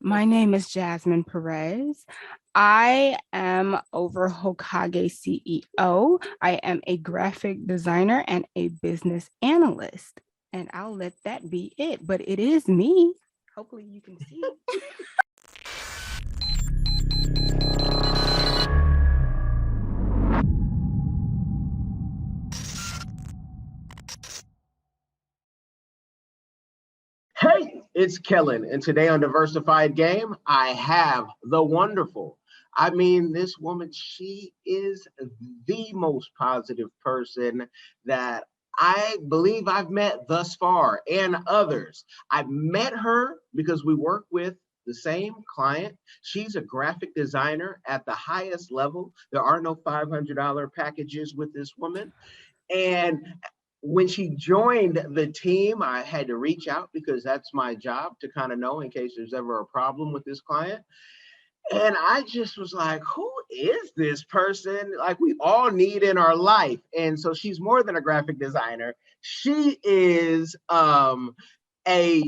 My name is Jasmine Perez. I am over Hokage CEO. I am a graphic designer and a business analyst. And I'll let that be it, but it is me. Hopefully, you can see. Hey, it's Kellen, and today on Diversified Game, I have the wonderful. I mean, this woman, she is the most positive person that I believe I've met thus far, and others. I met her because we work with the same client. She's a graphic designer at the highest level. There are no $500 packages with this woman. And when she joined the team, I had to reach out because that's my job to kind of know in case there's ever a problem with this client. And I just was like, who is this person? Like, we all need in our life. And so she's more than a graphic designer. She is a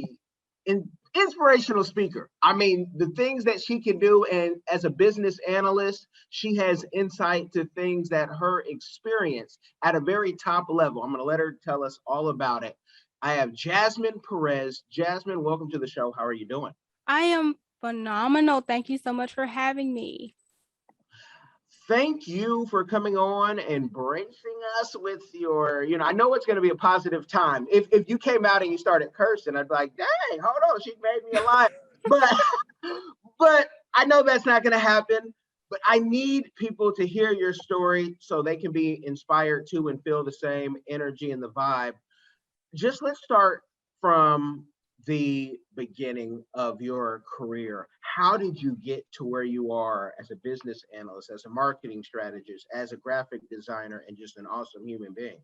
inspirational speaker. I mean, the things that she can do, and as a business analyst, she has insight to things that her experience at a very top level. I'm going to let her tell us all about it. I have Jasmine Perez. Jasmine, welcome to the show. How are you doing? I am phenomenal. Thank you so much for having me. Thank you for coming on and bracing us with your, I know it's going to be a positive time. If you came out and you started cursing, I'd be like, dang, hold on, she made me a liar. But but I know that's not going to happen. But I need people to hear your story so they can be inspired too and feel the same energy and the vibe. Just let's start from the beginning of your career. How did you get to where you are as a business analyst, as a marketing strategist, as a graphic designer, and just an awesome human being?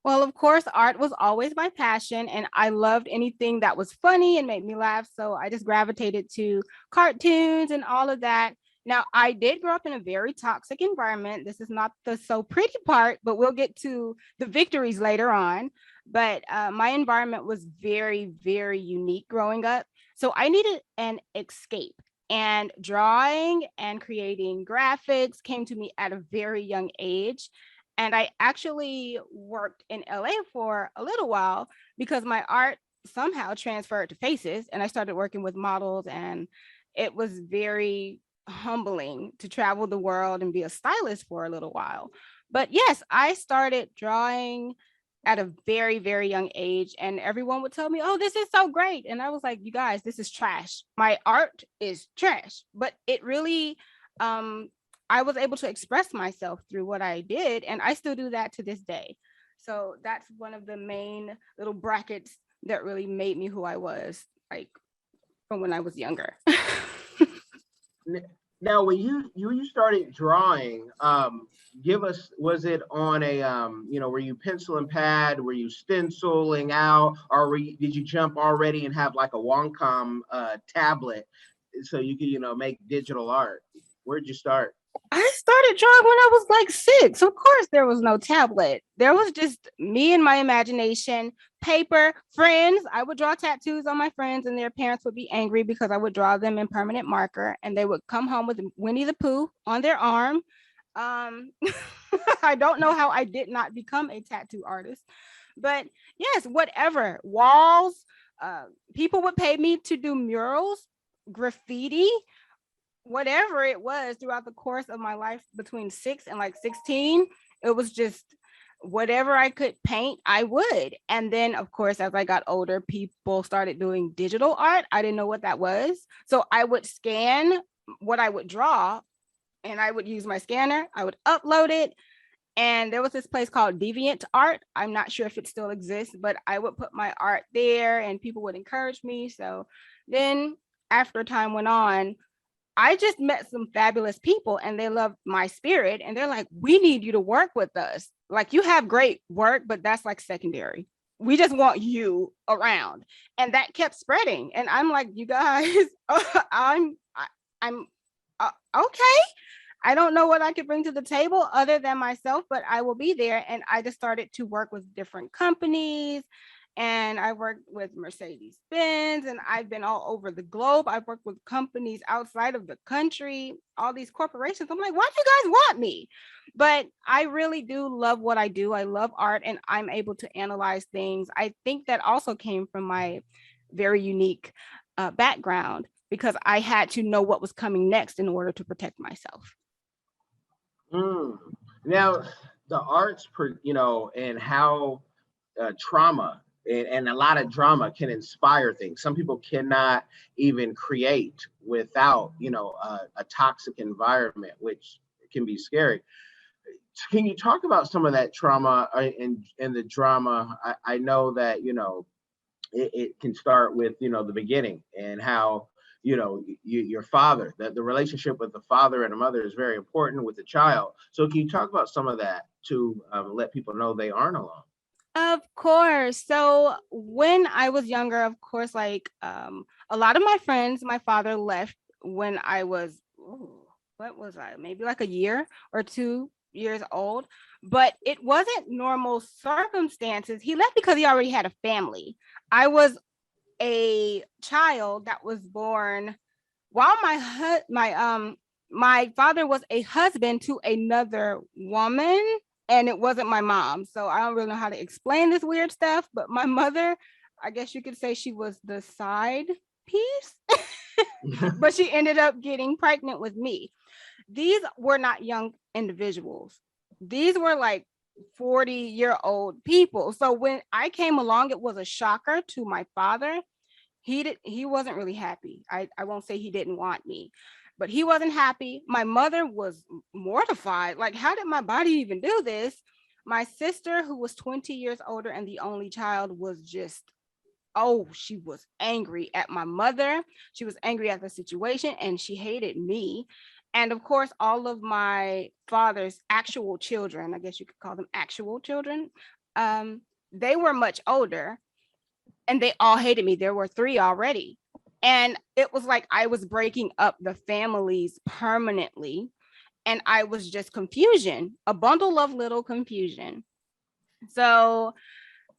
Well, of course, art was always my passion, and I loved anything that was funny and made me laugh. So I just gravitated to cartoons and all of that. Now, I did grow up in a very toxic environment. This is not the so pretty part, but we'll get to the victories later on. But my environment was very, very unique growing up. So I needed an escape. And drawing and creating graphics came to me at a very young age. And I actually worked in LA for a little while because my art somehow transferred to faces and I started working with models, and it was very humbling to travel the world and be a stylist for a little while. But yes, I started drawing at a very, very young age, and everyone would tell me, oh, this is so great. And I was like, you guys, this is trash. My art is trash. But it really I was able to express myself through what I did, and I still do that to this day. So that's one of the main little brackets that really made me who I was, like from when I was younger. Now, when you started drawing, give us, was it on a were you pencil and pad? Were you stenciling out, or did you jump already and have like a Wacom tablet so you could make digital art? Where'd you start? I started drawing when I was like 6. Of course, there was no tablet. There was just me and my imagination, paper, friends. I would draw tattoos on my friends, and their parents would be angry because I would draw them in permanent marker, and they would come home with Winnie the Pooh on their arm. Um, I don't know how I did not become a tattoo artist, but yes, whatever. Walls, people would pay me to do murals, graffiti, whatever it was throughout the course of my life between 6 and like 16. It was just whatever I could paint, I would. And then, of course, as I got older, people started doing digital art. I didn't know what that was. So I would scan what I would draw and I would use my scanner. I would upload it. And there was this place called Deviant Art. I'm not sure if it still exists, but I would put my art there and people would encourage me. So then after time went on, I just met some fabulous people and they loved my spirit. And they're like, we need you to work with us. Like, you have great work, but that's like secondary. We just want you around. And that kept spreading. And I'm like, you guys, I'm okay. I don't know what I could bring to the table other than myself, but I will be there. And I just started to work with different companies And I worked with Mercedes Benz, and I've been all over the globe. I've worked with companies outside of the country, all these corporations. I'm like, why do you guys want me? But I really do love what I do. I love art, and I'm able to analyze things. I think that also came from my very unique background, because I had to know what was coming next in order to protect myself. Mm. Now, the arts, and how trauma and a lot of drama can inspire things. Some people cannot even create without, a toxic environment, which can be scary. Can you talk about some of that trauma and the drama? I know that, it can start with, the beginning, and how, your father, that the relationship with the father and the mother is very important with the child. So can you talk about some of that to let people know they aren't alone? Of course. So when I was younger, of course, a lot of my friends, my father left when I was, what was I? Maybe like a year or 2 years old. But it wasn't normal circumstances. He left because he already had a family. I was a child that was born while my father was a husband to another woman, and it wasn't my mom. So I don't really know how to explain this weird stuff, but my mother, I guess you could say she was the side piece, but she ended up getting pregnant with me. These were not young individuals. These were like 40-year-old people. So when I came along, it was a shocker to my father. He wasn't really happy. I won't say he didn't want me, but he wasn't happy. My mother was mortified. Like, how did my body even do this? My sister, who was 20 years older and the only child, was just, oh, she was angry at my mother. She was angry at the situation, and she hated me. And of course, all of my father's actual children, I guess you could call them actual children, they were much older, and they all hated me. There were three already. And it was like I was breaking up the families permanently. And I was just confusion, a bundle of little confusion. So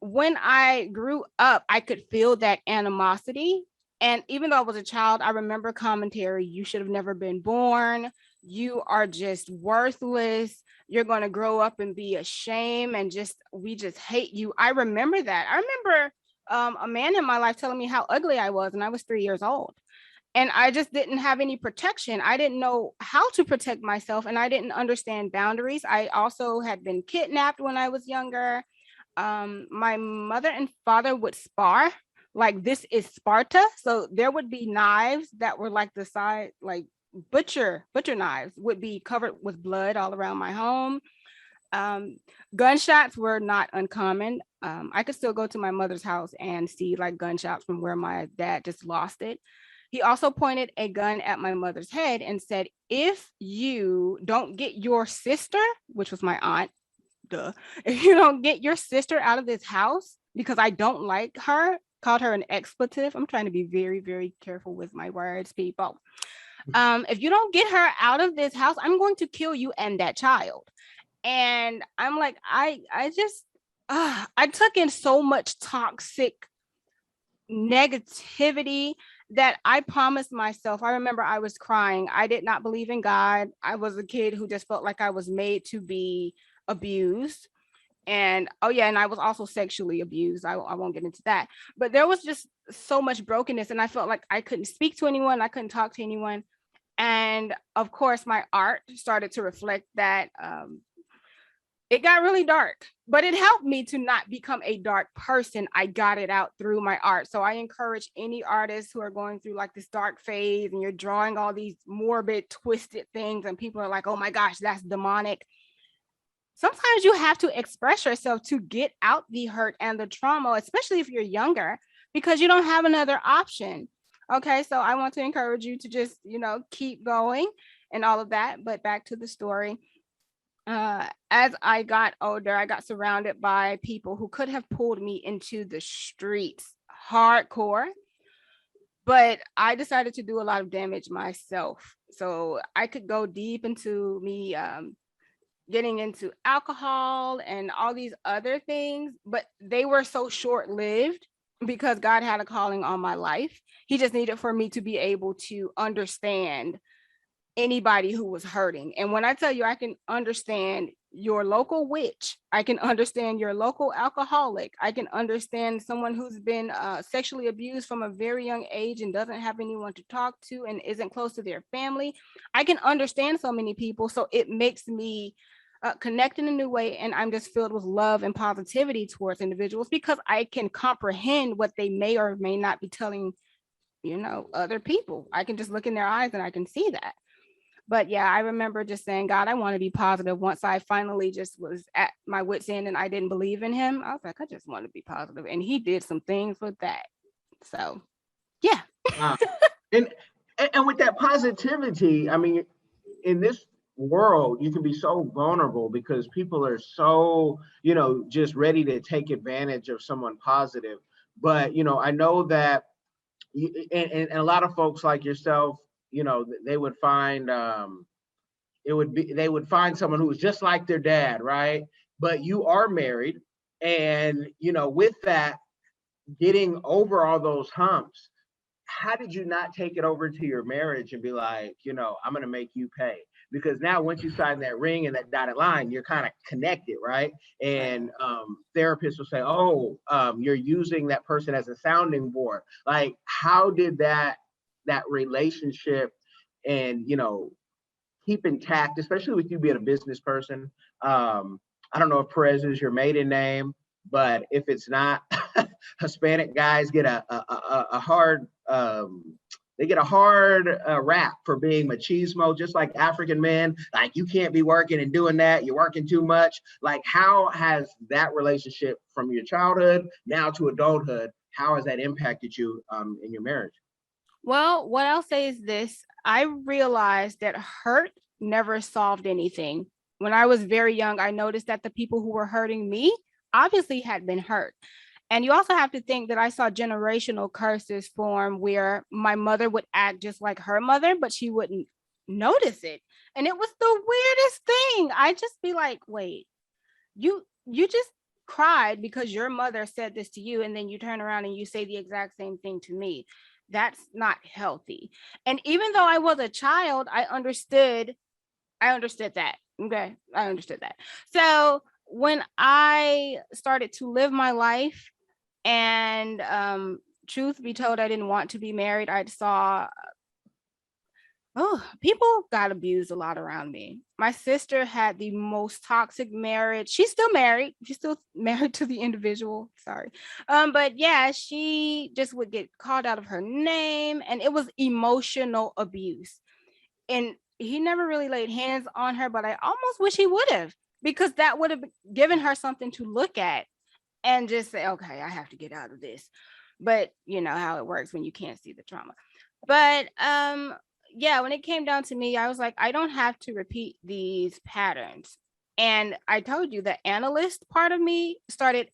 when I grew up, I could feel that animosity. And even though I was a child, I remember commentary: you should have never been born. You are just worthless. You're going to grow up and be ashamed, and we just hate you. I remember that. I remember a man in my life telling me how ugly I was, and I was 3 years old. And I just didn't have any protection. I didn't know how to protect myself, and I didn't understand boundaries. I also had been kidnapped when I was younger. My mother and father would spar, like this is Sparta. So there would be knives that were like the size, like butcher knives, would be covered with blood all around my home. um, Gunshots were not uncommon. I could still go to my mother's house and see like gunshots from where my dad just lost it. He also pointed a gun at my mother's head and said, if you don't get your sister, which was my aunt, duh, if you don't get your sister out of this house because I don't like her, called her an expletive. I'm trying to be very, very careful with my words, people. If you don't get her out of this house, I'm going to kill you and that child. And I'm like, I just I took in so much toxic negativity that I promised myself. I remember I was crying. I did not believe in God. I was a kid who just felt like I was made to be abused. And oh yeah, and I was also sexually abused. I won't get into that, but there was just so much brokenness, and I felt like I couldn't speak to anyone. I couldn't talk to anyone. And of course my art started to reflect that. It got really dark, but it helped me to not become a dark person. I got it out through my art. So I encourage any artists who are going through like this dark phase and you're drawing all these morbid, twisted things, and people are like, oh my gosh, that's demonic. Sometimes you have to express yourself to get out the hurt and the trauma, especially if you're younger, because you don't have another option. Okay, so I want to encourage you to just, keep going and all of that. But back to the story. As I got older, I got surrounded by people who could have pulled me into the streets hardcore, but I decided to do a lot of damage myself. So I could go deep into me getting into alcohol and all these other things, but they were so short-lived because God had a calling on my life. He just needed for me to be able to understand anybody who was hurting. And when I tell you I can understand your local witch, I can understand your local alcoholic, I can understand someone who's been sexually abused from a very young age and doesn't have anyone to talk to and isn't close to their family. I can understand so many people. So it makes me connect in a new way. And I'm just filled with love and positivity towards individuals because I can comprehend what they may or may not be telling, other people. I can just look in their eyes and I can see that. But yeah, I remember just saying, God, I want to be positive. Once I finally just was at my wit's end and I didn't believe in him, I was like, I just want to be positive. And he did some things with that. So yeah. Wow. And and with that positivity, I mean, in this world, you can be so vulnerable because people are so, just ready to take advantage of someone positive. But, I know that and a lot of folks like yourself, they would find they would find someone who was just like their dad, right? But you are married, and with that, getting over all those humps, how did you not take it over to your marriage and be like, I'm going to make you pay? Because now once you sign that ring and that dotted line, you're kind of connected, right? And therapists will say, oh, you're using that person as a sounding board. Like, how did that relationship and keep intact, especially with you being a business person? I don't know if Perez is your maiden name, but if it's not, Hispanic guys get a hard they get a hard rap for being machismo, just like African men. Like, you can't be working and doing that. You're working too much. Like, how has that relationship from your childhood now to adulthood, how has that impacted you in your marriage? Well, what I'll say is this. I realized that hurt never solved anything. When I was very young, I noticed that the people who were hurting me obviously had been hurt. And you also have to think that I saw generational curses form where my mother would act just like her mother, but she wouldn't notice it. And it was the weirdest thing. I just be like, wait, you just cried because your mother said this to you, and then you turn around and you say the exact same thing to me. That's not healthy. And even though I was a child, I understood that. Okay. I understood that. So when I started to live my life, and truth be told, I didn't want to be married. I saw, oh, people got abused a lot around me. My sister had the most toxic marriage. She's still married. She's still married to the individual. Sorry. But yeah, she just would get called out of her name, and it was emotional abuse. And he never really laid hands on her, but I almost wish he would have, because that would have given her something to look at and just say, okay, I have to get out of this. But you know how it works when you can't see the trauma. But yeah, when it came down to me, I was like, I don't have to repeat these patterns. And I told you the analyst part of me started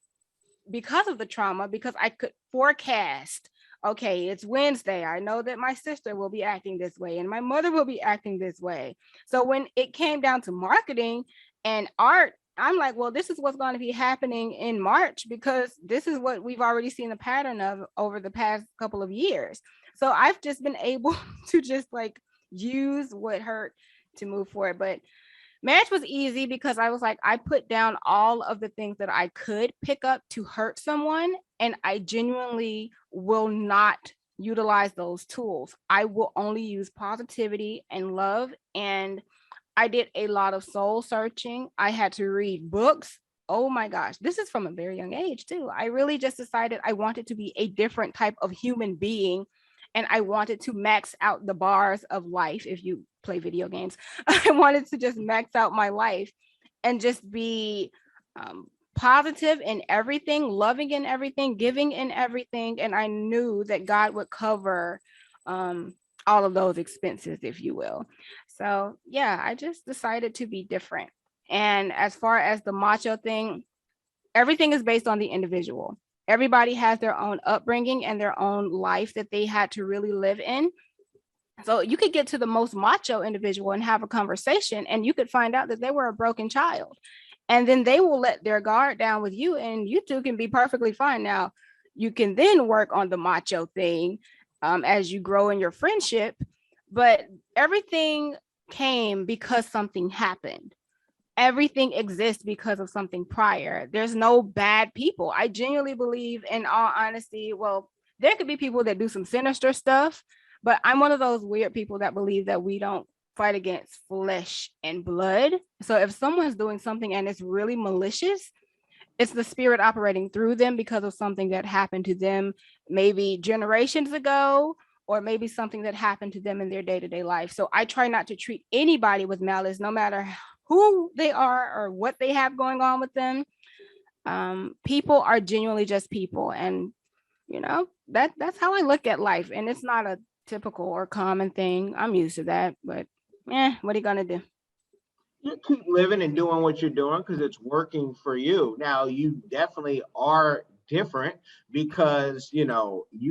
because of the trauma, because I could forecast, okay, it's Wednesday. I know that my sister will be acting this way and my mother will be acting this way. So when it came down to marketing and art, I'm like, well, this is what's going to be happening in March, because this is what we've already seen the pattern of over the past couple of years. So I've just been able to just like use what hurt to move forward. But marriage was easy because I was like, I put down all of the things that I could pick up to hurt someone, and I genuinely will not utilize those tools. I will only use positivity and love. And I did a lot of soul searching. I had to read books. Oh my gosh, this is from a very young age too. I really just decided I wanted to be a different type of human being, and I wanted to max out the bars of life. If you play video games, I wanted to just max out my life and just be positive in everything, loving in everything, giving in everything. And I knew that God would cover all of those expenses, if you will. So yeah, I just decided to be different. And as far as the macho thing, everything is based on the individual. Everybody has their own upbringing and their own life that they had to really live in. So you could get to the most macho individual and have a conversation, and you could find out that they were a broken child. And then they will let their guard down with you, and you two can be perfectly fine. Now, you can then work on the macho thing as you grow in your friendship, but everything came because something happened. Everything exists because of something prior. There's no bad people. I genuinely believe, in all honesty, well, there could be people that do some sinister stuff, but I'm one of those weird people that believe that we don't fight against flesh and blood. So if someone's doing something and it's really malicious, it's the spirit operating through them because of something that happened to them maybe generations ago, or maybe something that happened to them in their day-to-day life. So I try not to treat anybody with malice, no matter who they are or what they have going on with them. People are genuinely just people, and that's how I look at life. And it's not a typical or common thing. I'm used to that, but what are you gonna do? You keep living and doing what you're doing because it's working for you. Now, you definitely are different because you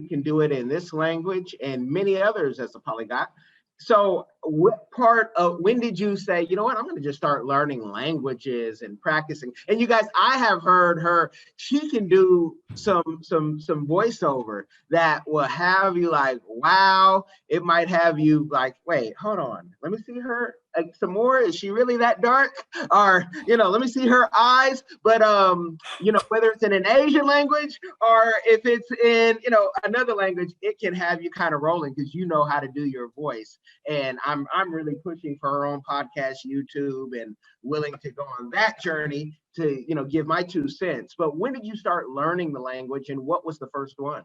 can do it in this language and many others as a polyglot. So, what part of when did you say, you know what, I'm going to just start learning languages and practicing? And you guys, I have heard her. She can do some voiceover that will have you like, wow. It might have you like, wait, hold on, let me see her some more. Is she really that dark? Or let me see her eyes. But whether it's in an Asian language or if it's in another language, it can have you kind of rolling because you know how to do your voice. And I'm really pushing for her own podcast, YouTube, and willing to go on that journey to give my 2 cents. But when did you start learning the language, and what was the first one?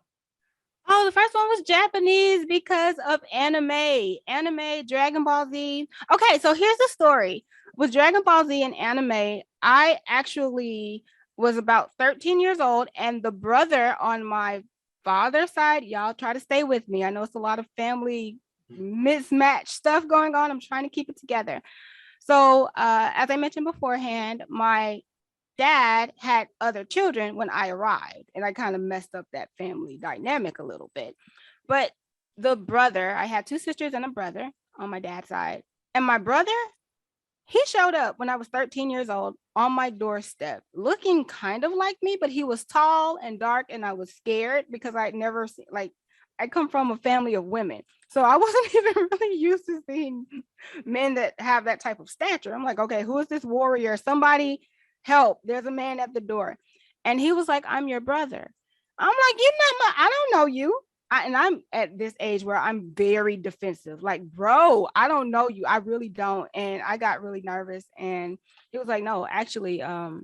Oh, the first one was Japanese because of anime, Dragon Ball Z. Okay, so here's the story. With Dragon Ball Z and anime, I actually was about 13 years old, and the brother on my father's side, y'all try to stay with me. I know it's a lot of family mismatched stuff going on. I'm trying to keep it together. So, as I mentioned beforehand, my dad had other children when I arrived, and I kind of messed up that family dynamic a little bit. But the brother, I had two sisters and a brother on my dad's side, and my brother, he showed up when I was 13 years old on my doorstep, looking kind of like me, but he was tall and dark, and I was scared because I'd never seen, like, I come from a family of women. So I wasn't even really used to seeing men that have that type of stature. I'm like, okay, who is this warrior? Somebody help. There's a man at the door. And he was like, I'm your brother. I'm like, you're not I don't know you. And I'm at this age where I'm very defensive. Like, bro, I don't know you. I really don't. And I got really nervous. And he was like, no, actually, do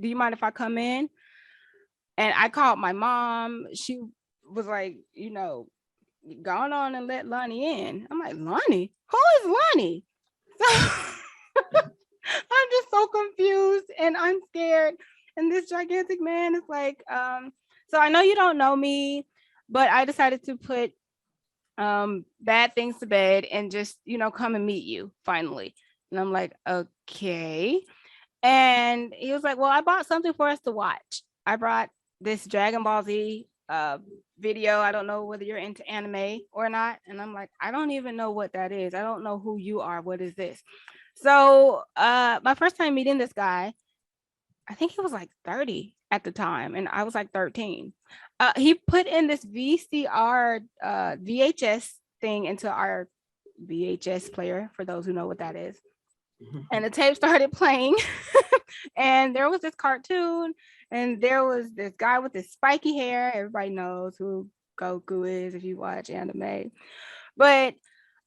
you mind if I come in? And I called my mom. She was like, going on and let Lonnie in. I'm like, Lonnie? Who is Lonnie? So I'm just so confused and I'm scared. And this gigantic man is like, so I know you don't know me, but I decided to put bad things to bed and just, come and meet you finally. And I'm like, okay. And he was like, well, I bought something for us to watch. I brought this Dragon Ball Z video. I don't know whether you're into anime or not. And I'm like, I don't even know what that is. I don't know who you are. What is this? So my first time meeting this guy, I think he was like 30 at the time, and I was like 13. He put in this VCR VHS thing into our VHS player, for those who know what that is. And the tape started playing, and there was this cartoon, and there was this guy with this spiky hair. Everybody knows who Goku is if you watch anime. But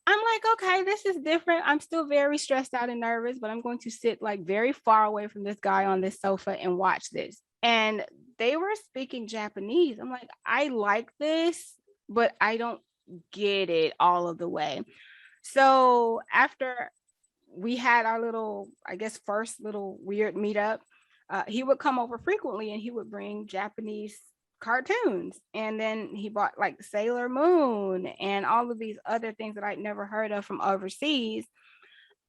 I'm like, okay, this is different. I'm still very stressed out and nervous, but I'm going to sit like very far away from this guy on this sofa and watch this. And they were speaking Japanese. I'm like, I like this, but I don't get it all of the way. So after we had our little, I guess, first little weird meetup, he would come over frequently and he would bring Japanese cartoons. And then he bought like Sailor Moon and all of these other things that I'd never heard of from overseas.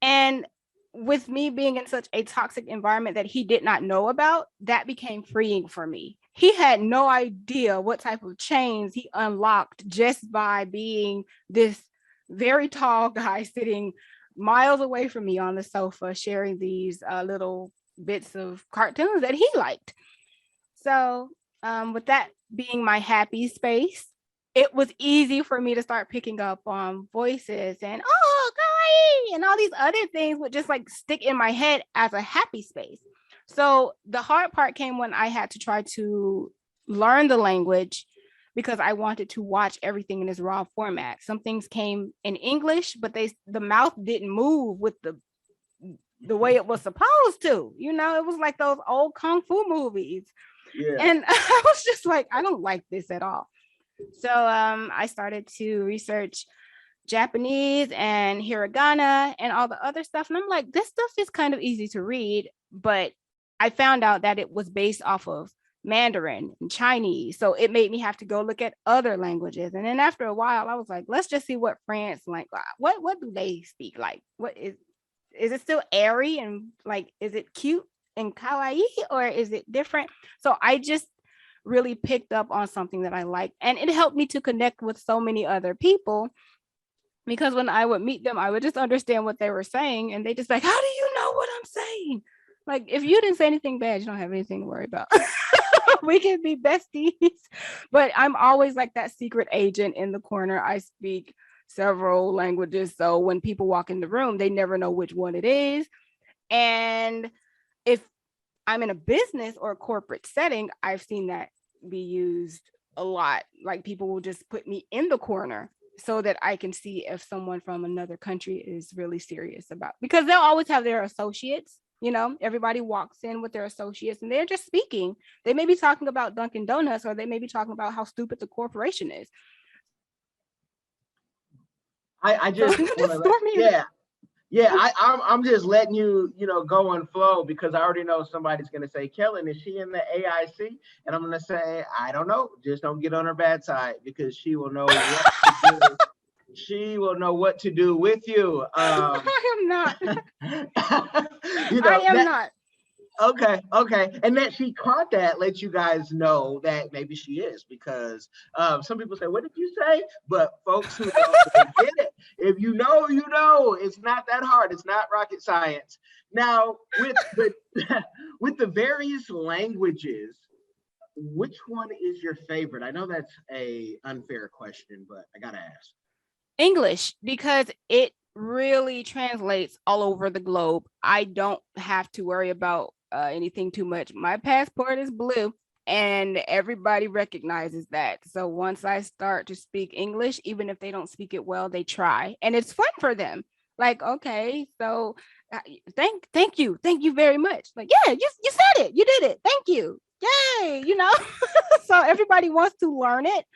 And with me being in such a toxic environment that he did not know about, that became freeing for me. He had no idea what type of chains he unlocked just by being this very tall guy sitting miles away from me on the sofa, sharing these little bits of cartoons that he liked. So, with that being my happy space, it was easy for me to start picking up on voices and oh, kawaii, and all these other things would just like stick in my head as a happy space. So, the hard part came when I had to try to learn the language because I wanted to watch everything in its raw format. Some things came in English, but the mouth didn't move with the way it was supposed to. You know, it was like those old kung fu movies. Yeah. And I was just like, I don't like this at all. So I started to research Japanese and hiragana and all the other stuff. And I'm like, this stuff is kind of easy to read, but I found out that it was based off of Mandarin and Chinese. So it made me have to go look at other languages. And then after a while, I was like, let's just see what France like. What do they speak like? What is it still airy and like, is it cute and kawaii or is it different? So I just really picked up on something that I liked, and it helped me to connect with so many other people because when I would meet them, I would just understand what they were saying, and they just like, how do you know what I'm saying? Like, if you didn't say anything bad, you don't have anything to worry about. We can be besties, but I'm always like that secret agent in the corner. I speak several languages, so when people walk in the room, they never know which one it is. And if I'm in a business or a corporate setting, I've seen that be used a lot. Like, people will just put me in the corner so that I can see if someone from another country is really serious about, because they'll always have their associates. You know, everybody walks in with their associates and they're just speaking. They may be talking about Dunkin' Donuts, or they may be talking about how stupid the corporation is. I just So, want to, yeah. Yeah, I'm just letting you, go and flow because I already know somebody's going to say, Kellen, is she in the AIC? And I'm going to say, I don't know. Just don't get on her bad side because she will know what to do. She will know what to do with you. I am not. I am not. Okay. And that she caught that lets you guys know that maybe she is, because some people say, what did you say? But folks who know, they get it. If you know, you know. It's not that hard. It's not rocket science. Now, with the with the various languages, which one is your favorite? I know that's a unfair question, but I gotta ask. English, because it really translates all over the globe. I don't have to worry about anything too much. My passport is blue and everybody recognizes that. So once I start to speak English, even if they don't speak it well, they try, and it's fun for them. Like, okay, so thank you very much. Like, yeah, you said it, you did it, thank you, yay, you know. So everybody wants to learn it,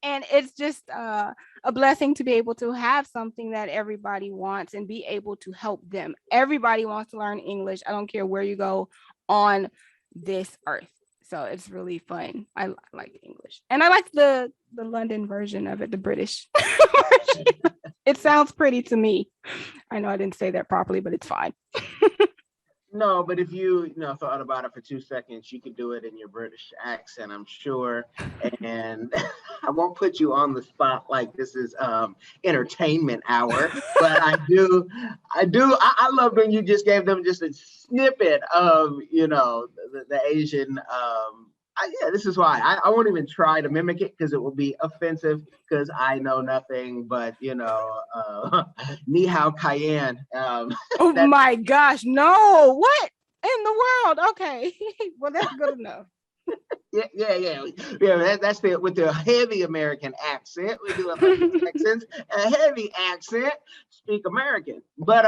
and it's just a blessing to be able to have something that everybody wants and be able to help them. Everybody wants to learn English. I don't care where you go on this earth. So it's really fun. I like English, and I like the London version of it, the British version. It sounds pretty to me. I know I didn't say that properly, but it's fine. No, but if you thought about it for 2 seconds, you could do it in your British accent, I'm sure. And I won't put you on the spot like this is entertainment hour, but I love when you just gave them just a snippet of the Asian. This is why I won't even try to mimic it because it will be offensive because I know nothing but ni hao cayenne. Oh my gosh, no! What in the world? Okay, well, that's good enough. Yeah. That's it with the heavy American accent. We do accents, a heavy accent. Speak American, but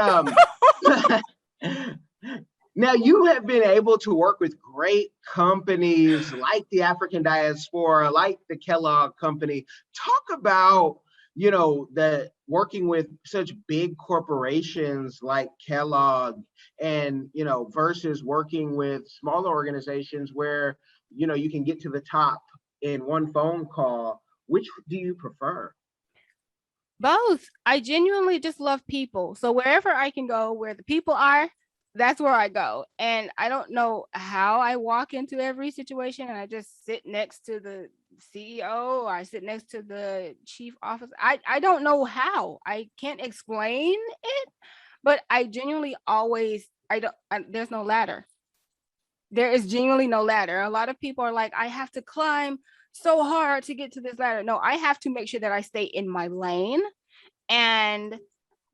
Now you have been able to work with great companies like the African Diaspora, like the Kellogg Company. Talk about the working with such big corporations like Kellogg, and versus working with smaller organizations where you can get to the top in one phone call. Which do you prefer? Both. I genuinely just love people. So wherever I can go, where the people are, that's where I go. And I don't know how I walk into every situation and I just sit next to the CEO or I sit next to the chief officer. I don't know how. I can't explain it, but I genuinely always there's no ladder. There is genuinely no ladder. A lot of people are like, I have to climb so hard to get to this ladder. No, I have to make sure that I stay in my lane and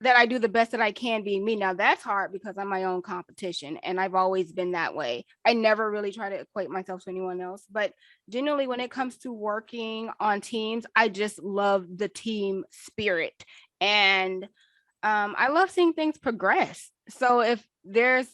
that I do the best that I can being me. Now that's hard because I'm my own competition and I've always been that way. I never really try to equate myself to anyone else, but generally when it comes to working on teams, I just love the team spirit and I love seeing things progress. So if there's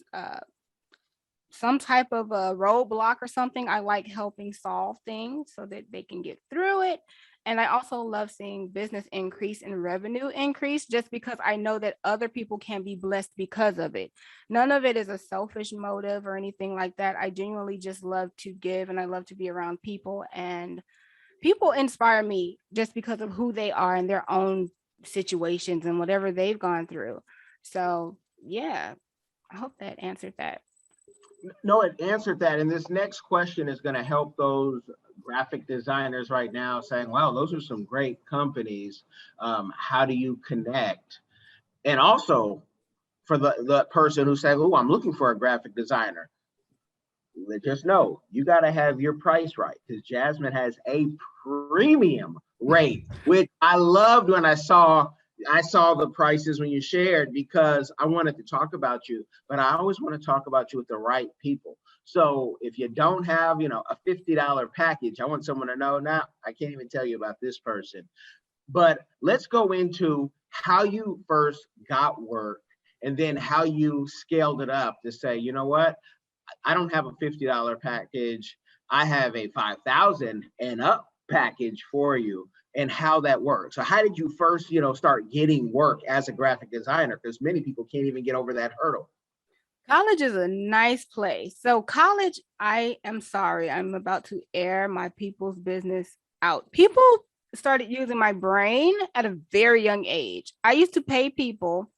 some type of a roadblock or something, I like helping solve things so that they can get through it. And I also love seeing business increase and revenue increase just because I know that other people can be blessed because of it. None of it is a selfish motive or anything like that. I genuinely just love to give and I love to be around people. And people inspire me just because of who they are in their own situations and whatever they've gone through. So, yeah, I hope that answered that. No, it answered that. And this next question is going to help those graphic designers right now saying, wow, those are some great companies. How do you connect? And also for the person who said, oh, I'm looking for a graphic designer. Just know you got to have your price right because Jasmine has a premium rate, which I loved when I saw the prices when you shared because I wanted to talk about you, but I always want to talk about you with the right people. So if you don't have, a $50 package, I want someone to know now, I can't even tell you about this person. But let's go into how you first got work and then how you scaled it up to say, you know what? I don't have a $50 package. I have a 5,000 and up package for you and how that works. So how did you first, start getting work as a graphic designer? Because many people can't even get over that hurdle. College is a nice place. So, college, I am sorry, I'm about to air my people's business out. People started using my brain at a very young age. I used to pay people,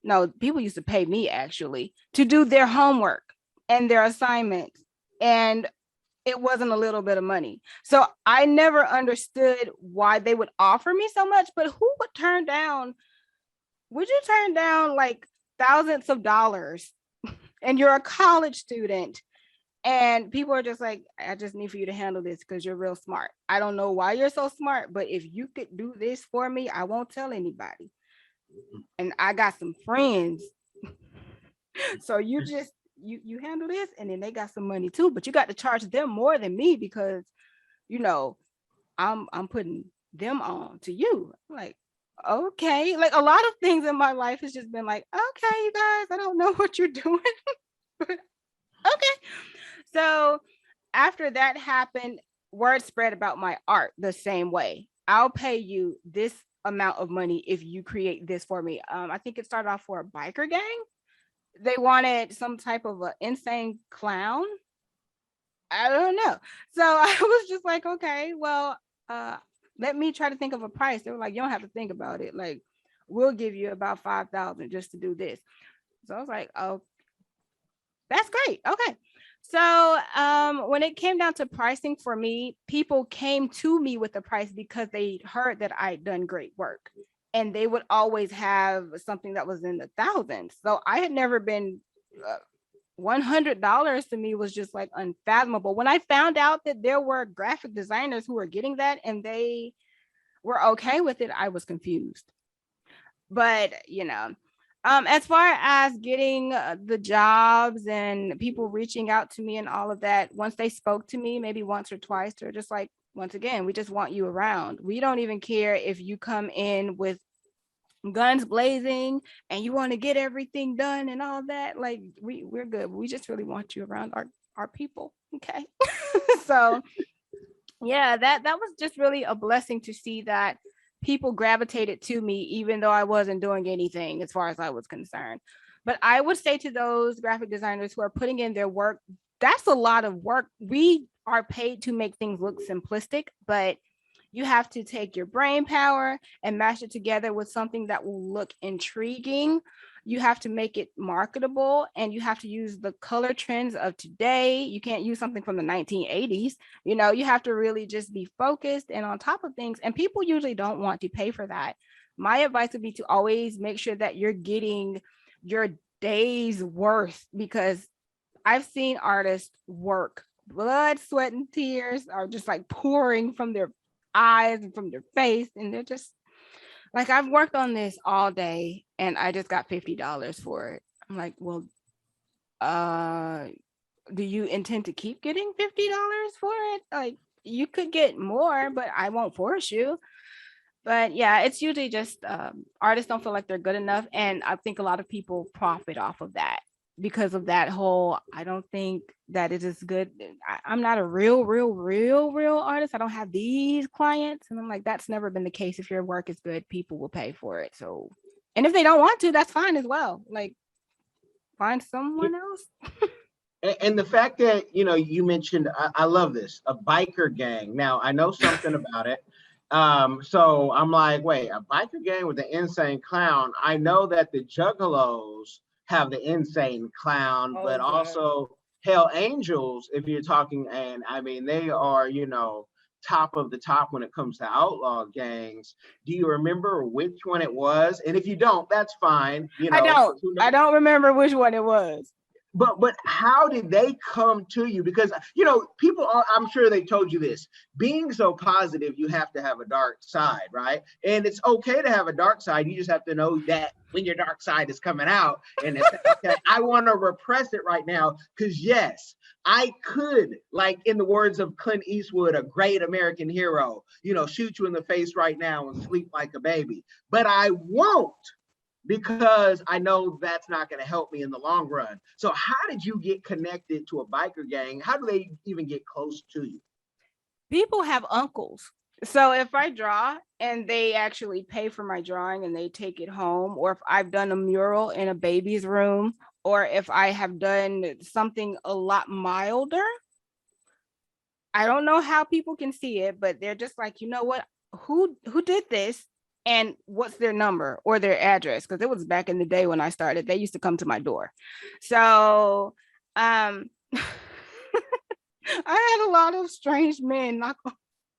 no, people used to pay me actually to do their homework and their assignments. And it wasn't a little bit of money. So I never understood why they would offer me so much, but who would you turn down like thousands of dollars and you're a college student and people are just like, I just need for you to handle this because you're real smart. I don't know why you're so smart, but if you could do this for me, I won't tell anybody. And I got some friends. So you handle this and then they got some money too, but you got to charge them more than me because you know, I'm putting them on to you. Like, okay. Like a lot of things in my life has just been like, okay, you guys, I don't know what you're doing. But okay. So after that happened, word spread about my art the same way. I'll pay you this amount of money if you create this for me. I think it started off for a biker gang. They wanted some type of an insane clown. I don't know. So I was just like, okay, well, uh, let me try to think of a price. They were like, you don't have to think about it. Like, we'll give you about 5,000 just to do this. So I was like, oh, that's great. Okay. So when it came down to pricing for me, people came to me with the price because they heard that I'd done great work. And they would always have something that was in the thousands. So I had never been $100 to me was just like unfathomable. When I found out that there were graphic designers who were getting that and they were okay with it, I was confused. But as far as getting the jobs and people reaching out to me and all of that, once they spoke to me, maybe once or twice, they're just like, once again, we just want you around. We don't even care if you come in with guns blazing and you want to get everything done and all that. Like we're good. We just really want you around our people. Okay. So yeah, that was just really a blessing to see that people gravitated to me even though I wasn't doing anything as far as I was concerned. But I would say to those graphic designers who are putting in their work, that's a lot of work. We are paid to make things look simplistic, but You have to take your brain power and mash it together with something that will look intriguing. You have to make it marketable, and you have to use the color trends of today. You can't use something from the 1980s. You have to really just be focused and on top of things. And people usually don't want to pay for that. My advice would be to always make sure that you're getting your day's worth, because I've seen artists work, blood, sweat, and tears are just like pouring from their eyes and from their face. And they're just like, I've worked on this all day and I just got $50 for it. I'm like, well, uh, do you intend to keep getting $50 for it? Like, you could get more, but I won't force you. But yeah, it's usually just artists don't feel like they're good enough. And I think a lot of people profit off of that because of that whole, I don't think that it is good. I'm not a real artist. I don't have these clients. And I'm like, that's never been the case. If your work is good, people will pay for it. So, and if they don't want to, that's fine as well. Like, find someone else. And the fact that, you mentioned, I love this, a biker gang. Now, I know something about it. So I'm like, wait, a biker gang with the insane clown. I know that the Juggalos have the insane clown, but also Hell Angels, if you're talking, and I mean, they are, top of the top when it comes to outlaw gangs. Do you remember which one it was? And if you don't, that's fine. I don't remember which one it was. But how did they come to you? Because people are, I'm sure they told you this. Being so positive, you have to have a dark side, right? And it's okay to have a dark side. You just have to know that when your dark side is coming out, and it's okay, I want to repress it right now. Because yes, I could, like in the words of Clint Eastwood, a great American hero, shoot you in the face right now and sleep like a baby. But I won't, because I know that's not going to help me in the long run. So how did you get connected to a biker gang? How do they even get close to you? People have uncles. So if I draw and they actually pay for my drawing and they take it home, or if I've done a mural in a baby's room, or if I have done something a lot milder, I don't know how people can see it, but they're just like, you know what? Who did this? And what's their number or their address? Because it was back in the day when I started, they used to come to my door. So I had a lot of strange men knock on.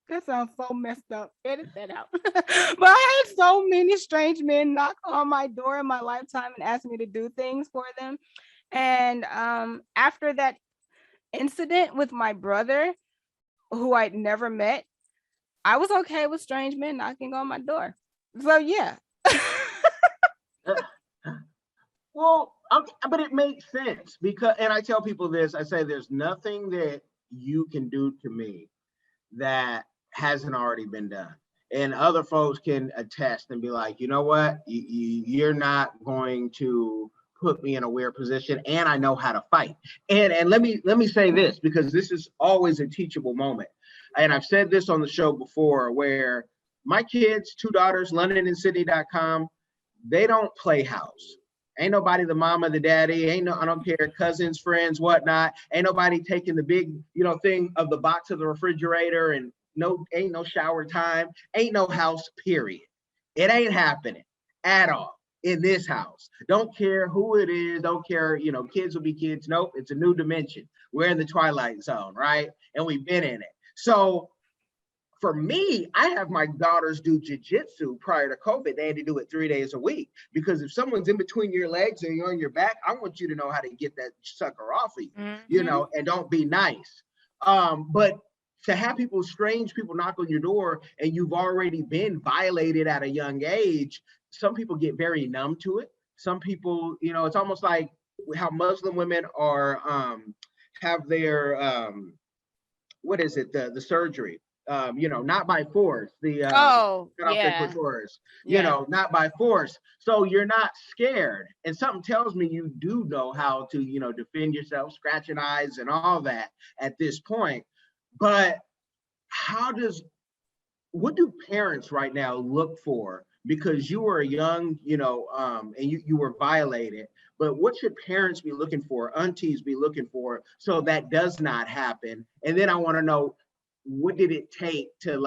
That sounds so messed up. Edit that out. But I had so many strange men knock on my door in my lifetime and ask me to do things for them. And after that incident with my brother, who I'd never met, I was okay with strange men knocking on my door. So yeah. Well, but it makes sense, because, and I tell people this, I say there's nothing that you can do to me that hasn't already been done. And other folks can attest and be like, you know what, you're not going to put me in a weird position, and I know how to fight. And let me say this, because this is always a teachable moment. And I've said this on the show before, where my kids, 2 daughters, LondonandSydney.com, they don't play house. Ain't nobody the mama, the daddy, I don't care, cousins, friends, whatnot. Ain't nobody taking the big, thing of the box of the refrigerator, and ain't no shower time, ain't no house, period. It ain't happening at all in this house. Don't care who it is, don't care, kids will be kids. Nope, it's a new dimension. We're in the Twilight Zone, right? And we've been in it. So for me, I have my daughters do jiu-jitsu prior to COVID. They had to do it 3 days a week, because if someone's in between your legs and you're on your back, I want you to know how to get that sucker off of you, and don't be nice. But to have strange people knock on your door, and you've already been violated at a young age, some people get very numb to it. Some people, it's almost like how Muslim women are, have their, what is it, the surgery, not by force, the clitoris, not by force. So you're not scared, and something tells me you do know how to defend yourself, scratching eyes and all that at this point. But what do parents right now look for? Because you were young, and you were violated, but what should parents be looking for, aunties be looking for, so that does not happen? And then I want to know, what did it take to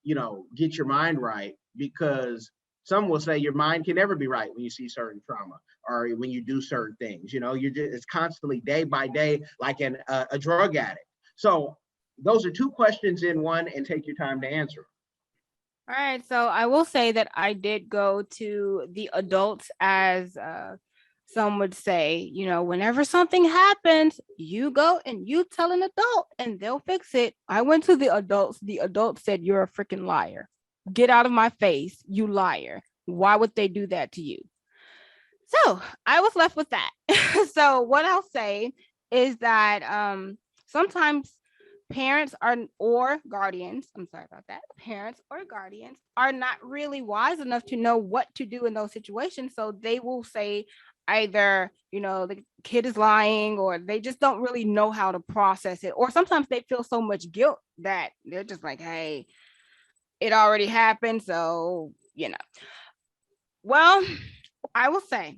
get your mind right, because some will say your mind can never be right when you see certain trauma or when you do certain things. It's constantly day by day, like a drug addict. So those are two questions in one, and take your time to answer. All right, so I will say that I did go to the adults, as some would say, whenever something happens, you go and you tell an adult and they'll fix it. I went to the adults. The adults said, "You're a freaking liar. Get out of my face, you liar. Why would they do that to you?" So I was left with that. So what I'll say is that sometimes parents are or guardians, I'm sorry about that, parents or guardians are not really wise enough to know what to do in those situations. So they will say either, the kid is lying, or they just don't really know how to process it. Or sometimes they feel so much guilt that they're just like, hey, it already happened. So, well, I will say,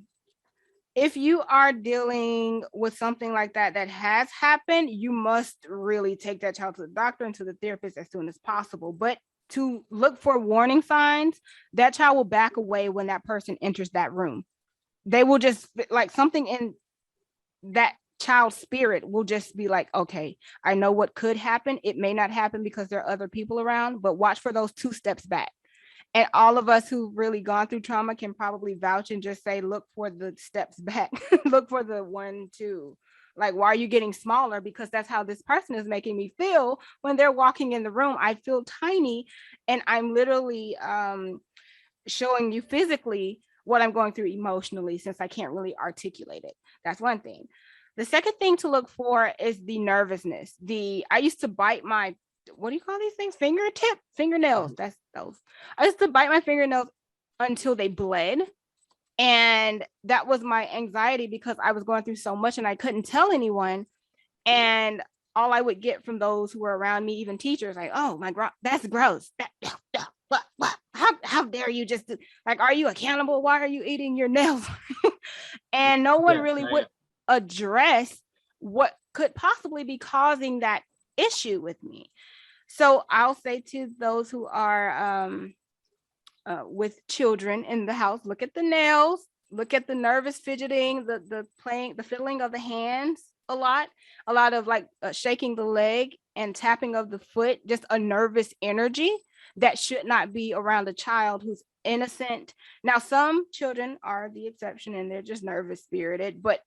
if you are dealing with something like that has happened, you must really take that child to the doctor and to the therapist as soon as possible. But to look for warning signs, that child will back away when that person enters that room. They will just, like, something in that child's spirit will just be like, okay, I know what could happen. It may not happen because there are other people around, but watch for those 2 steps back. And all of us who've really gone through trauma can probably vouch and just say, look for the steps back. Look for the 1, 2. Like, why are you getting smaller? Because that's how this person is making me feel when they're walking in the room. I feel tiny, and I'm literally showing you physically what I'm going through emotionally, since I can't really articulate it. That's one thing. The second thing to look for is the nervousness. I used to bite my, what do you call these things? Fingernails. That's those. I used to bite my fingernails until they bled. And that was my anxiety, because I was going through so much and I couldn't tell anyone. And all I would get from those who were around me, even teachers, like, "Oh my God, that's gross. What? How dare you just do, like, are you a cannibal? Why are you eating your nails?" And no one really would address what could possibly be causing that issue with me. So I'll say to those who are with children in the house, look at the nails, look at the nervous fidgeting, the playing, the fiddling of the hands a lot of like shaking the leg and tapping of the foot, just a nervous energy that should not be around a child who's innocent. Now, some children are the exception and they're just nervous spirited, but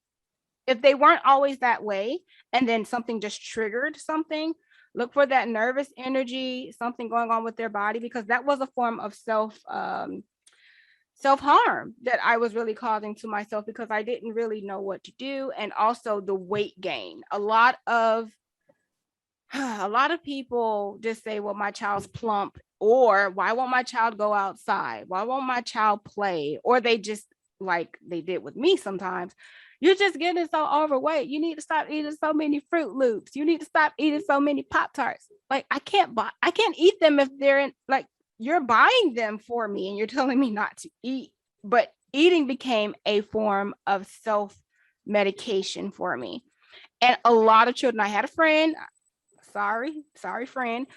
if they weren't always that way and then something just triggered something, look for that nervous energy, something going on with their body, because that was a form of self-harm that I was really causing to myself, because I didn't really know what to do. And also the weight gain. A lot of people just say, well, my child's plump, or why won't my child go outside? Why won't my child play? Or they just, like they did with me sometimes, you're just getting so overweight. You need to stop eating so many Fruit Loops. You need to stop eating so many Pop-Tarts. Like, I can't eat them if they're in, like, you're buying them for me and you're telling me not to eat. But eating became a form of self-medication for me. And a lot of children, I had a friend, sorry friend,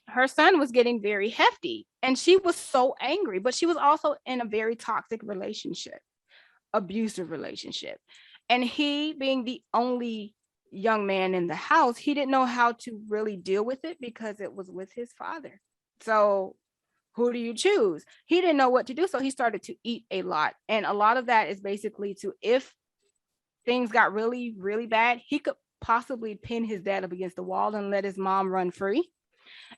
her son was getting very hefty and she was so angry, but she was also in a very toxic relationship, abusive relationship. And he, being the only young man in the house, he didn't know how to really deal with it because it was with his father. So who do you choose? He didn't know what to do. So he started to eat a lot. And a lot of that is basically to, if things got really, really bad, he could possibly pin his dad up against the wall and let his mom run free.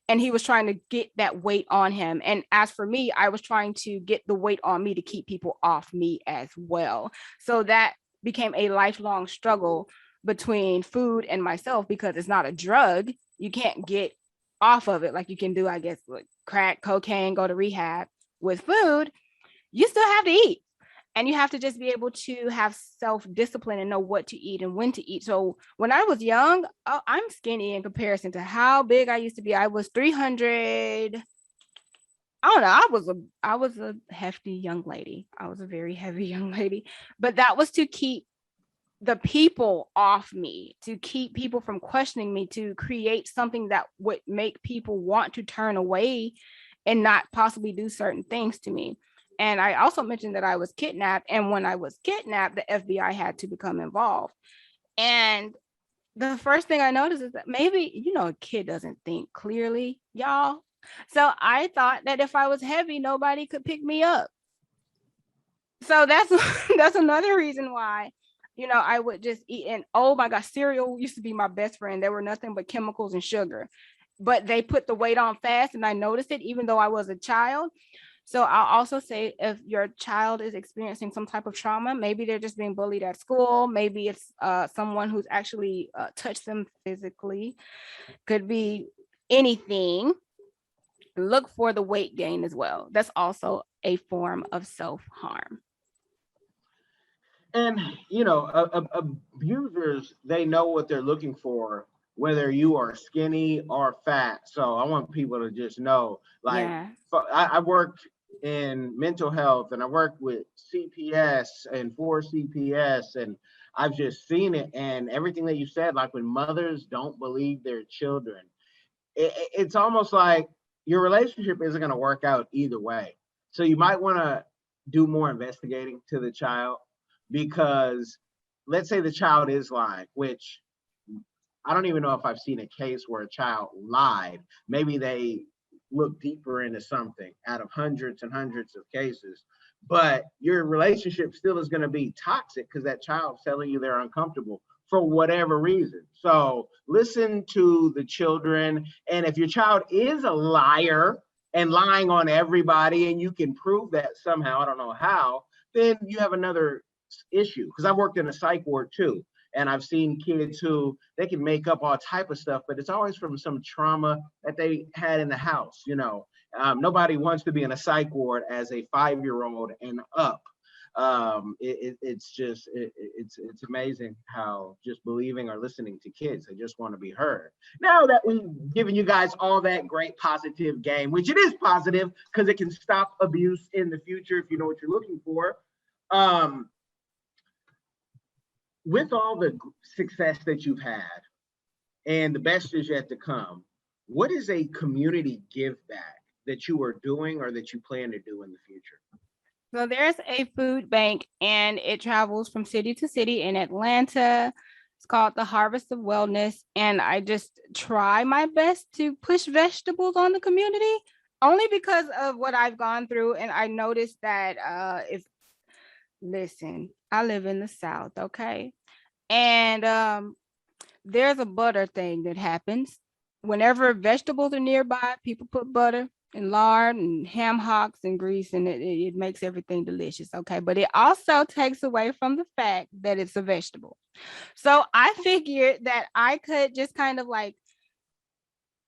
And he was trying to get that weight on him. And as for me, I was trying to get the weight on me to keep people off me as well. So that became a lifelong struggle between food and myself, because it's not a drug. You can't get off of it like you can do, I guess, like crack, cocaine, go to rehab. With food, you still have to eat. And you have to just be able to have self-discipline and know what to eat and when to eat. So when I was young, I'm skinny in comparison to how big I used to be. I was 300. I don't know. I was a hefty young lady. I was a very heavy young lady. But that was to keep the people off me, to keep people from questioning me, to create something that would make people want to turn away and not possibly do certain things to me. And I also mentioned that I was kidnapped. And when I was kidnapped, the FBI had to become involved. And the first thing I noticed is that maybe, a kid doesn't think clearly, y'all. So I thought that if I was heavy, nobody could pick me up. So that's that's another reason why, I would just eat. And oh my gosh, cereal used to be my best friend. There were nothing but chemicals and sugar, but they put the weight on fast, and I noticed it even though I was a child. So I'll also say, if your child is experiencing some type of trauma, maybe they're just being bullied at school, maybe it's someone who's actually touched them physically, could be anything. Look for the weight gain as well. That's also a form of self-harm. And abusers, they know what they're looking for, whether you are skinny or fat. So I want people to just know, like, Yeah. I work in mental health, and I work with CPS and for CPS, and I've just seen it. And everything that you said, like when mothers don't believe their children, it's almost like your relationship isn't going to work out either way. So you might want to do more investigating to the child, because let's say the child is lying, which I don't even know if I've seen a case where a child lied. Maybe they look deeper into something out of hundreds and hundreds of cases. But your relationship still is going to be toxic because that child's telling you they're uncomfortable for whatever reason. So listen to the children. And if your child is a liar and lying on everybody, and you can prove that somehow, I don't know how, then you have another issue. Because I worked in a psych ward too. And I've seen kids who they can make up all type of stuff, but it's always from some trauma that they had in the house. Nobody wants to be in a psych ward as a 5-year-old and up. It's amazing how just believing or listening to kids, they just want to be heard. Now that we've given you guys all that great positive game, which it is positive because it can stop abuse in the future if you know what you're looking for. With all the success that you've had and the best is yet to come, what is a community give back that you are doing or that you plan to do in the future? So there's a food bank, and it travels from city to city in Atlanta. It's called the Harvest of Wellness. And I just try my best to push vegetables on the community, only because of what I've gone through. And I noticed that listen, I live in the South, okay? And there's a butter thing that happens. Whenever vegetables are nearby, people put butter and lard and ham hocks and grease, and it makes everything delicious. Okay. But it also takes away from the fact that it's a vegetable. So I figured that I could just kind of like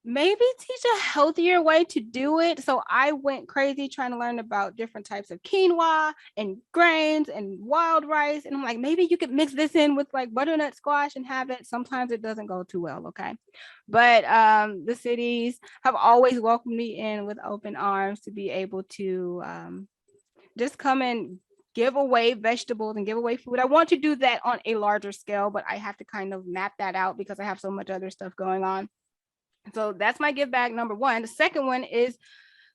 maybe teach a healthier way to do it. So I went crazy trying to learn about different types of quinoa and grains and wild rice. And I'm like, maybe you could mix this in with like butternut squash and have it. Sometimes it doesn't go too well. Okay. But the cities have always welcomed me in with open arms to be able to just come and give away vegetables and give away food. I want to do that on a larger scale, but I have to kind of map that out because I have so much other stuff going on. So that's my give back number one. The second one is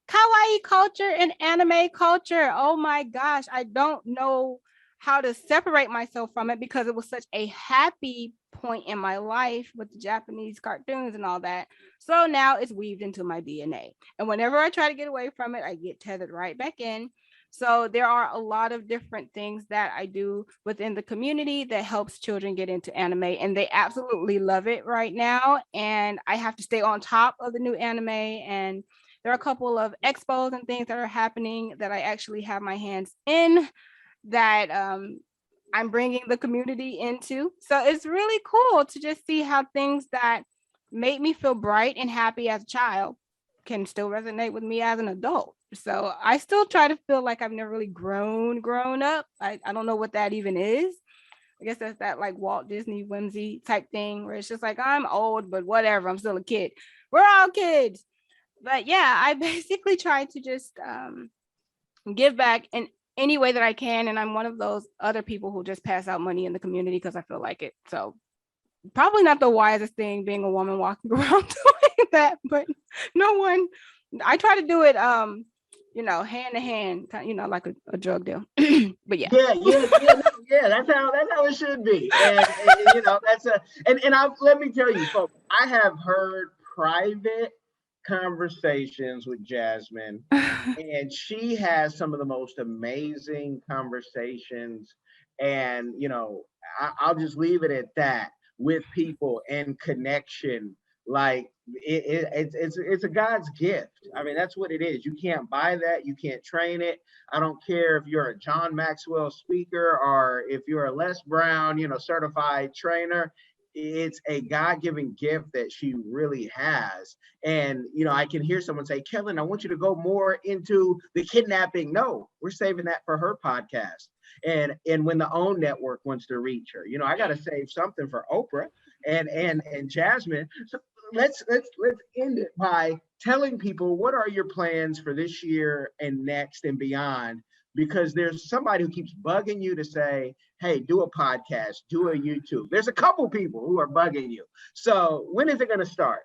kawaii culture and anime culture. Oh my gosh, I don't know how to separate myself from it because it was such a happy point in my life with the Japanese cartoons and all that. So now it's weaved into my DNA. And whenever I try to get away from it, I get tethered right back in. So there are a lot of different things that I do within the community that helps children get into anime, and they absolutely love it right now. And I have to stay on top of the new anime, and there are a couple of expos and things that are happening that I actually have my hands in that I'm bringing the community into. So it's really cool to just see how things that made me feel bright and happy as a child can still resonate with me as an adult. So I still try to feel like I've never really grown up. I don't know what that even is. I guess that's that like Walt Disney whimsy type thing where it's just like, I'm old, but whatever, I'm still a kid. We're all kids. But yeah, I basically try to just give back. And any way that I can. And I'm one of those other people who just pass out money in the community because I feel like it. So probably not the wisest thing being a woman walking around doing that, but no one, I try to do it, hand to hand, like a drug deal. But yeah. That's how it should be. And that's let me tell you, folks, I have heard private conversations with Jasmine, and she has some of the most amazing conversations. And I'll just leave it at that, with people and connection. Like it's a God's gift. I mean, that's what it is. You can't buy that. You can't train it. I don't care if you're a John Maxwell speaker or if you're a Les Brown, certified trainer. It's a God-given gift that she really has. And I can hear someone say, Kellen, I want you to go more into the kidnapping. No, we're saving that for her podcast. And when the OWN network wants to reach her, I got to save something for Oprah and Jasmine. So let's end it by telling people, what are your plans for this year and next and beyond? Because there's somebody who keeps bugging you to say, hey, do a podcast, do a YouTube. There's a couple people who are bugging you. So when is it going to start?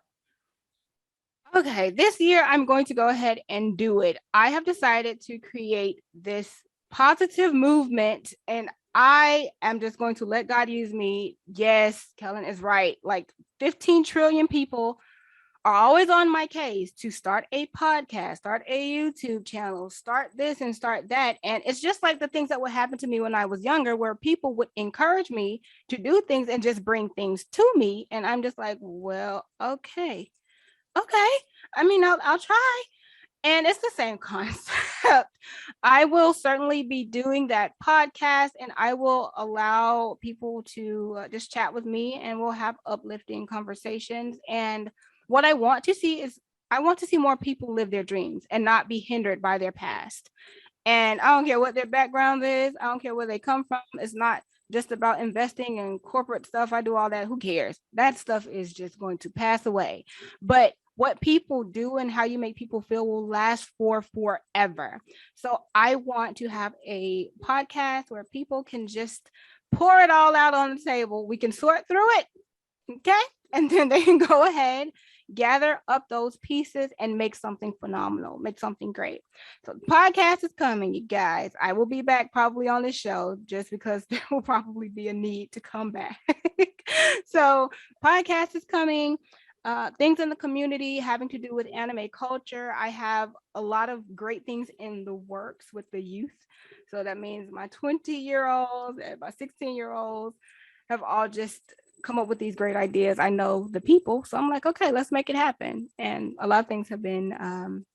Okay, this year I'm going to go ahead and do it. I have decided to create this positive movement, and I am just going to let God use me. Yes, Kellen is right. Like 15 trillion people are always on my case to start a podcast, start a YouTube channel, start this and start that. And it's just like the things that would happen to me when I was younger, where people would encourage me to do things and just bring things to me. And I'm just like, well, okay. I mean, I'll try. And it's the same concept. I will certainly be doing that podcast, and I will allow people to just chat with me, and we'll have uplifting conversations. And what I want to see is, I want to see more people live their dreams and not be hindered by their past. And I don't care what their background is. I don't care where they come from. It's not just about investing in corporate stuff. I do all that. Who cares? That stuff is just going to pass away. But what people do and how you make people feel will last for forever. So I want to have a podcast where people can just pour it all out on the table. We can sort through it. Okay. And then they can go ahead, gather up those pieces and make something phenomenal, make something great. So the podcast is coming, you guys. I will be back probably on this show just because there will probably be a need to come back. So podcast is coming. Things in the community having to do with anime culture. I have a lot of great things in the works with the youth. So that means my 20-year-olds and my 16-year-olds have all just come up with these great ideas. I know the people, so I'm like, okay, let's make it happen. And a lot of things have been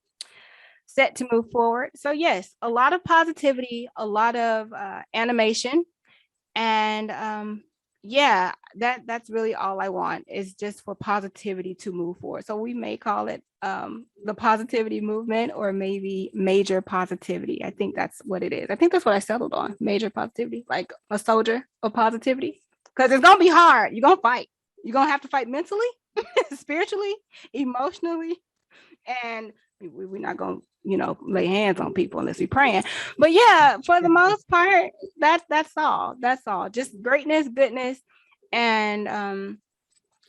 set to move forward. So yes, a lot of positivity, a lot of animation, and yeah, that's really all I want, is just for positivity to move forward. So we may call it the positivity movement, or maybe major positivity. I think that's what it is. I think that's what I settled on, major positivity, like a soldier of positivity. Because it's gonna be hard. You're gonna fight. You're gonna have to fight mentally, spiritually, emotionally, and we're not gonna, lay hands on people unless we're praying. But yeah, for the most part, that's all. That's all. Just greatness, goodness, and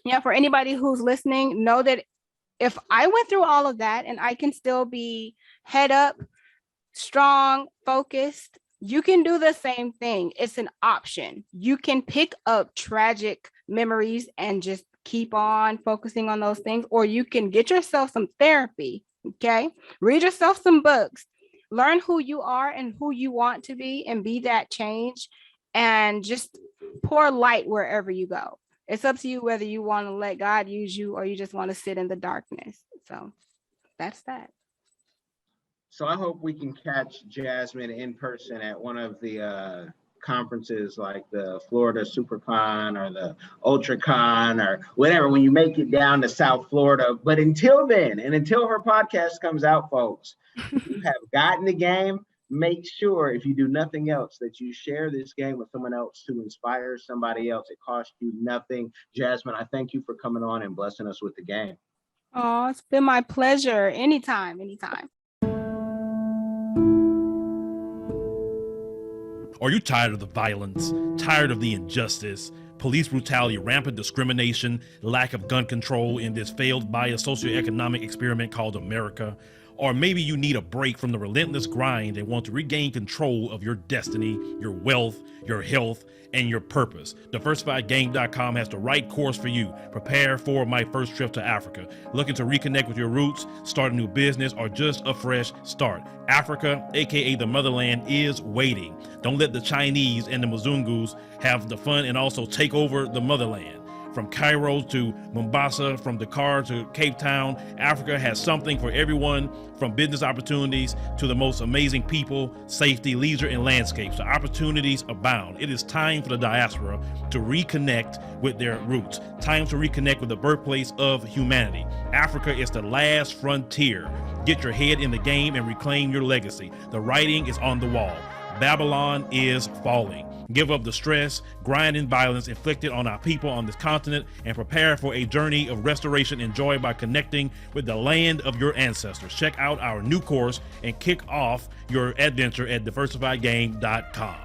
yeah. For anybody who's listening, know that if I went through all of that and I can still be head up, strong, focused, you can do the same thing. It's an option. You can pick up tragic memories and just keep on focusing on those things, or you can get yourself some therapy. Okay. Read yourself some books, learn who you are and who you want to be, and be that change, and just pour light wherever you go. It's up to you whether you want to let God use you or you just want to sit in the darkness. So that's that. So I hope we can catch Jasmine in person at one of the conferences, like the Florida SuperCon or the UltraCon or whatever, when you make it down to South Florida. But until then, and until her podcast comes out, folks, you have gotten the game. Make sure, if you do nothing else, that you share this game with someone else to inspire somebody else. It costs you nothing. Jasmine, I thank you for coming on and blessing us with the game. Oh, it's been my pleasure. Anytime, anytime. Are you tired of the violence, tired of the injustice, police brutality, rampant discrimination, lack of gun control in this failed bias socioeconomic experiment called America? Or maybe you need a break from the relentless grind and want to regain control of your destiny, your wealth, your health, and your purpose. Diversifiedgame.com has the right course for you. Prepare for my first trip to Africa. Looking to reconnect with your roots, start a new business, or just a fresh start. Africa, aka the motherland, is waiting. Don't let the Chinese and the Mzungus have the fun and also take over the motherland. From Cairo to Mombasa, from Dakar to Cape Town, Africa has something for everyone, from business opportunities to the most amazing people, safety, leisure, and landscapes. The opportunities abound. It is time for the diaspora to reconnect with their roots. Time to reconnect with the birthplace of humanity. Africa is the last frontier. Get your head in the game and reclaim your legacy. The writing is on the wall. Babylon is falling. Give up the stress, grind, and violence inflicted on our people on this continent and prepare for a journey of restoration and joy by connecting with the land of your ancestors. Check out our new course and kick off your adventure at diversifiedgame.com.